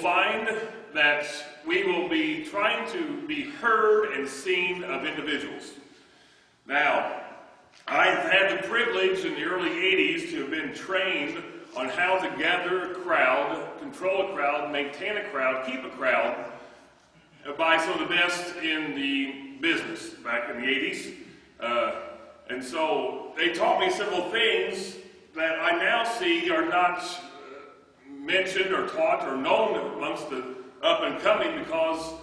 find that we will be trying to be heard and seen of individuals. Now, I've had the privilege in the early 80s to have been trained on how to gather a crowd, control a crowd, maintain a crowd, keep a crowd, by some of the best in the business back in the 80s. And so they taught me several things that I now see are not mentioned or taught or known amongst the up and coming because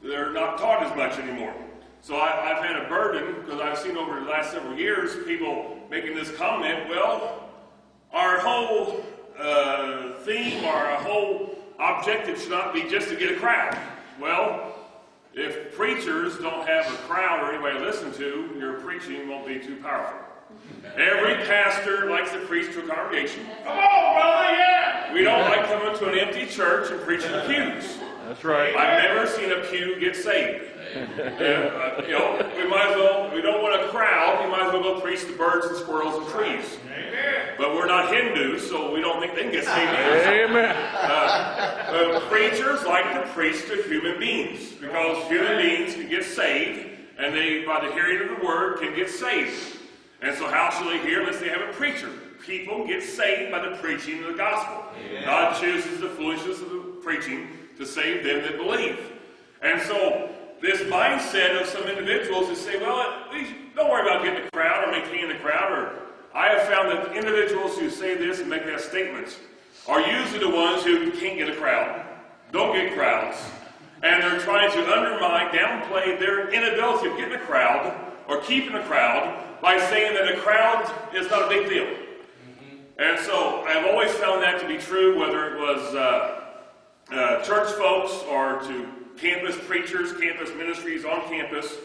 they're not taught as much anymore. So I've had a burden because I've seen over the last several years people making this comment, well, our whole theme, our whole objective should not be just to get a crowd. Well, if preachers don't have a crowd or anybody to listen to, your preaching won't be too powerful. Every pastor likes to preach to a congregation. Come on, brother, yeah! We don't like coming to an empty church and preaching to pews. That's right. I've never seen a pew get saved. We might as well, we don't want a crowd, we might as well go preach to birds and squirrels and trees. Amen. But we're not Hindus, so we don't think they can get saved either. Amen. Preachers like to preach to human beings because human beings can get saved and they, by the hearing of the word, can get saved. And so how shall they hear unless they have a preacher? People get saved by the preaching of the gospel. Amen. God chooses the foolishness of the preaching to save them that believe. And so this mindset of some individuals is say, well, don't worry about getting a crowd or maintaining a crowd. Or I have found that individuals who say this and make that statement are usually the ones who can't get a crowd, don't get crowds, and they're trying to undermine, downplay their inability of getting a crowd or keeping a crowd by saying that a crowd is not a big deal. And so I've always found that to be true, whether it was church folks or to campus preachers, campus ministries on campus.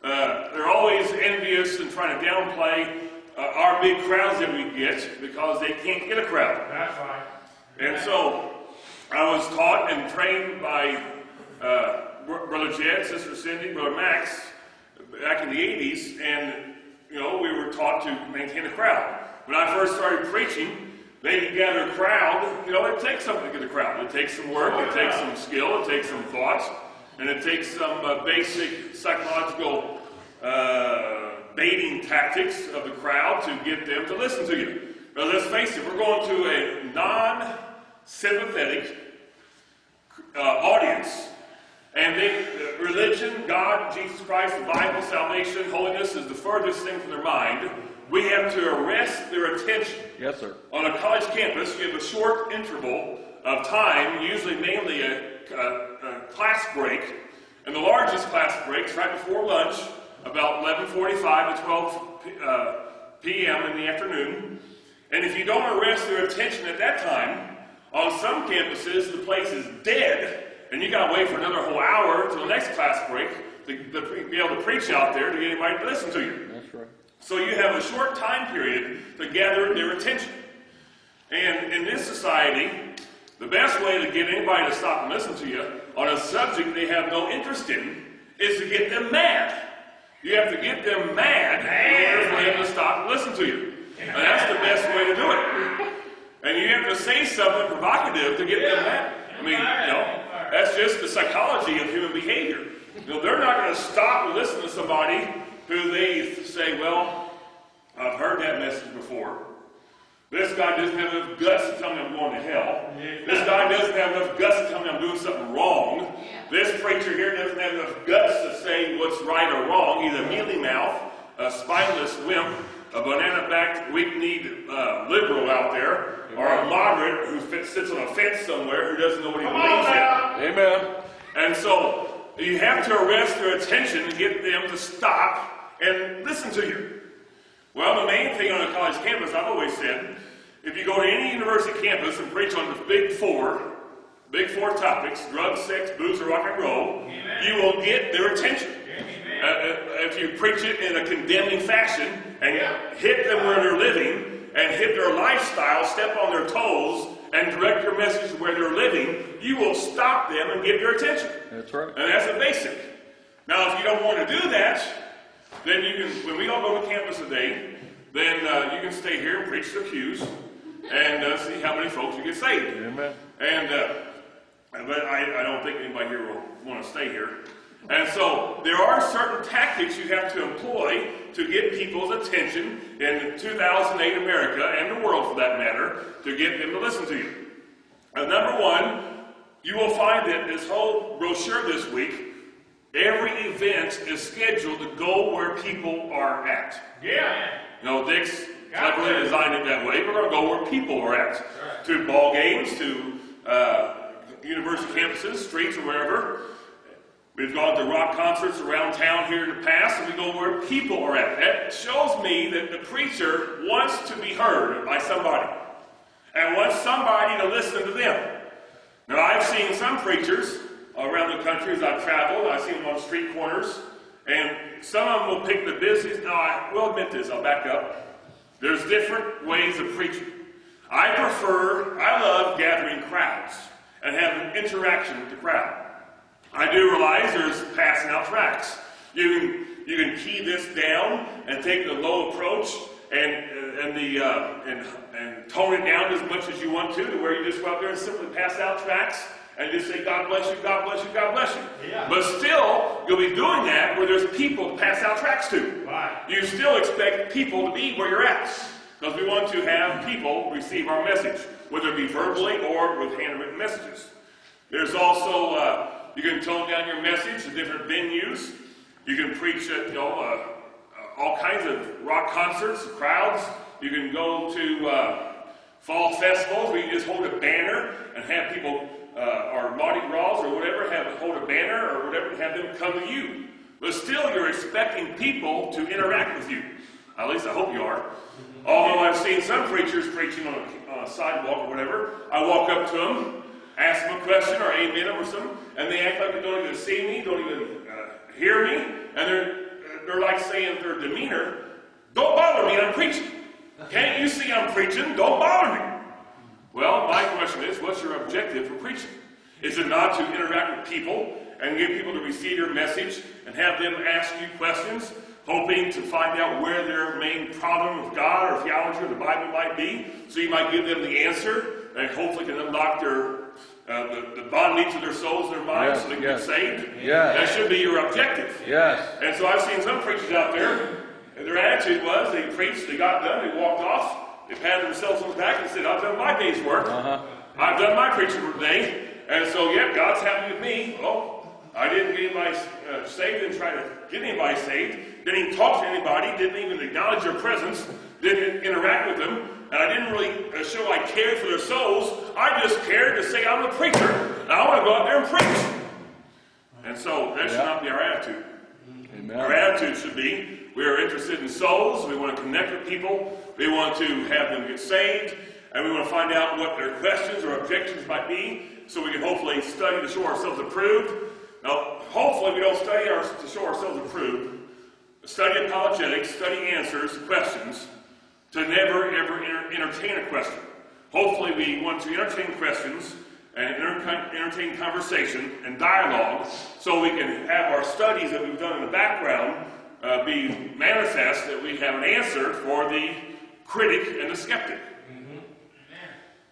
They're always envious and trying to downplay our big crowds that we get because they can't get a crowd. That's right. And so I was taught and trained by Brother Jed, Sister Cindy, Brother Max back in the 80s, and we were taught to maintain a crowd. When I first started preaching, they gather a crowd. It takes something to get a crowd. It takes some work, it takes some skill, it takes some thoughts, and it takes some basic psychological baiting tactics of the crowd to get them to listen to you. But let's face it, we're going to a non-sympathetic audience. And religion, God, Jesus Christ, the Bible, salvation, holiness is the furthest thing from their mind. We have to arrest their attention. Yes, sir. On a college campus, you have a short interval of time, usually mainly a class break. And the largest class breaks right before lunch, about 11:45 to 12 p.m. in the afternoon. And if you don't arrest their attention at that time, on some campuses, the place is dead. And you got to wait for another whole hour till the next class break to be able to preach out there to get anybody to listen to you. That's right. So you have a short time period to gather their attention. And in this society, the best way to get anybody to stop and listen to you on a subject they have no interest in is to get them mad. You have to get them mad in order for them to stop and listen to you. And that's the best way to do it. And you have to say something provocative to get them mad. I mean, that's just the psychology of human behavior. They're not going to stop and listen to somebody who they say, well, I've heard that message before. This guy doesn't have enough guts to tell me I'm going to hell. This guy doesn't have enough guts to tell me I'm doing something wrong. This preacher here doesn't have enough guts to say what's right or wrong. He's a mealy mouth, a spineless wimp, a banana-backed, weak-kneed liberal out there, or a moderate who sits on a fence somewhere who doesn't know what he believes in. Amen. And so you have to arrest their attention and get them to stop and listen to you. Well, the main thing on a college campus, I've always said, if you go to any university campus and preach on the big four topics, drugs, sex, booze, or rock and roll, amen, you will get their attention. If you preach it in a condemning fashion and hit them where they're living and hit their lifestyle, step on their toes, and direct your message to where they're living, you will stop them and get their attention. That's right. And that's the basic. Now, if you don't want to do that, then you can, when we all go to campus today, then you can stay here and preach the pews and see how many folks you get saved. Amen. And but I don't think anybody here will want to stay here. And so there are certain tactics you have to employ to get people's attention in 2008 America, and the world for that matter, to get them to listen to you. Number one, you will find that this whole brochure this week, every event is scheduled to go where people are at. Yeah. You know, Dick's cleverly designed it that way. We're going to go where people are at. Right. To ball games, to university campuses, streets, or wherever. We've gone to rock concerts around town here in the past, and we go where people are at. That shows me that the preacher wants to be heard by somebody, and wants somebody to listen to them. Now, I've seen some preachers around the country as I've traveled. I've seen them on street corners, and some of them will pick the busiest. Now, I will admit this, I'll back up. There's different ways of preaching. I love gathering crowds and having interaction with the crowd. I do realize there's passing out tracts. You can key this down and take the low approach and tone it down as much as you want to where you just go out there and simply pass out tracts and just say, God bless you, God bless you, God bless you. Yeah. But still, you'll be doing that where there's people to pass out tracts to. Right. You still expect people to be where you're at, because we want to have people receive our message, whether it be verbally or with handwritten messages. There's also, you can tone down your message to different venues. You can preach at, all kinds of rock concerts, crowds. You can go to fall festivals where you just hold a banner and have people, or Mardi Gras or whatever, hold a banner or whatever, and have them come to you. But still, you're expecting people to interact with you. At least I hope you are. Although I've seen some preachers preaching on a sidewalk or whatever, I walk up to them, ask them a question or amen them or something, and they act like they don't even see me, don't even hear me, and they're like saying their demeanor, don't bother me, I'm preaching. Can't you see I'm preaching? Don't bother me. Well, my question is, what's your objective for preaching? Is it not to interact with people and get people to receive your message and have them ask you questions, hoping to find out where their main problem with God or theology or the Bible might be, so you might give them the answer and hopefully can unlock their the bondage of their souls and their minds so they can get saved? Yes. That should be your objective. Yes. And so I've seen some preachers out there, and their attitude was they preached, they got done, they walked off, they patted themselves on the back and said, I've done my day's work. I've done my preaching for today. And so, God's happy with me. Well, I didn't get anybody saved, didn't try to get anybody saved, didn't even talk to anybody, didn't even acknowledge their presence, didn't interact with them, and I didn't really show I cared for their souls. I just cared to say I'm a preacher, and I want to go out there and preach. And so that should not be our attitude. Amen. Our attitude should be, we are interested in souls, we want to connect with people, we want to have them get saved, and we want to find out what their questions or objections might be, so we can hopefully study to show ourselves approved. Now, hopefully we don't study to show ourselves approved. Study apologetics, study answers, questions, to never ever entertain a question. Hopefully we want to entertain questions and entertain conversation and dialogue, so we can have our studies that we've done in the background be manifest, that we have an answer for the critic and the skeptic.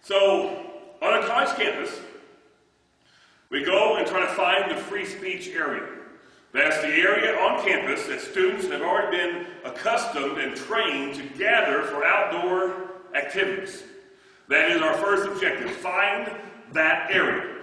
So, on a college campus, we go and try to find the free speech area. That's the area on campus that students have already been accustomed and trained to gather for outdoor activities. That is our first objective, find that area.